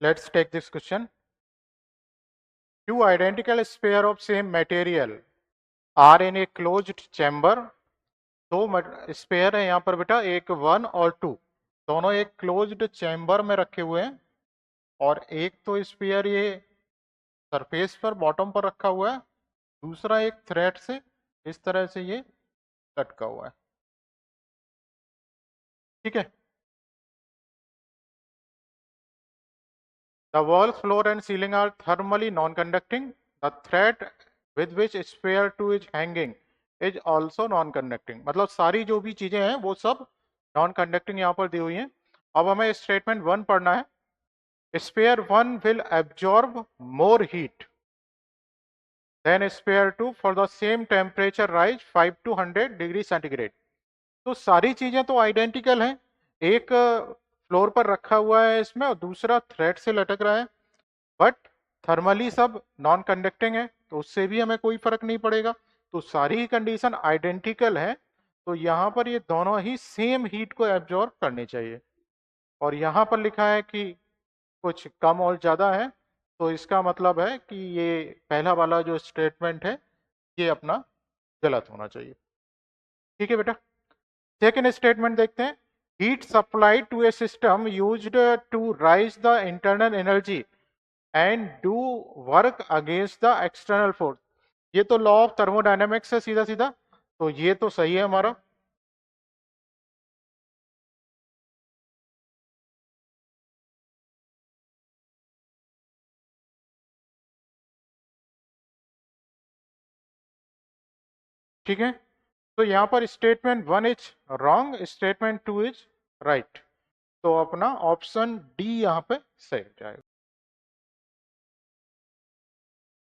Let's take this question. Two identical sphere of same material are in a closed chamber. दो spare है यहाँ पर बेटा, एक 1 और 2, दोनों एक क्लोज्ड चैम्बर में रखे हुए हैं। और एक तो स्पेयर ये सरफेस पर बॉटम पर रखा हुआ है, दूसरा एक थ्रेड से इस तरह से ये लटका हुआ है। ठीक है। The walls, floor and ceiling are thermally non-conducting. The thread with which sphere 2 is hanging is also non-conducting. मतलब सारी जो भी चीजें हैं वो सब non-conducting यहाँ पर दी हुई हैं। अब हमें स्टेटमेंट 1 पढ़ना है। Sphere 1 will absorb more heat than sphere 2 for the same temperature rise 5 to 100 degree centigrade. तो सारी चीजें तो आइडेंटिकल हैं, एक फ्लोर पर रखा हुआ है इसमें और दूसरा थ्रेड से लटक रहा है, बट थर्मली सब नॉन कंडक्टिंग है, तो उससे भी हमें कोई फर्क नहीं पड़ेगा। तो सारी ही कंडीशन आइडेंटिकल है, तो यहाँ पर ये दोनों ही सेम हीट को एब्जॉर्ब करनी चाहिए। और यहाँ पर लिखा है कि कुछ कम और ज़्यादा है, तो इसका मतलब है कि ये पहला वाला जो स्टेटमेंट है ये अपना गलत होना चाहिए। ठीक है बेटा। सेकेंड स्टेटमेंट देखते हैं। Heat supply to a system used to raise the internal energy and do work against the external force. ये तो लॉ ऑफ थर्मोडायनेमिक्स है सीधा सीधा, तो ये तो सही है हमारा। ठीक है, तो यहां पर statement 1 is wrong, statement 2 is right. तो अपना ऑप्शन डी यहां पे सही जाएगा।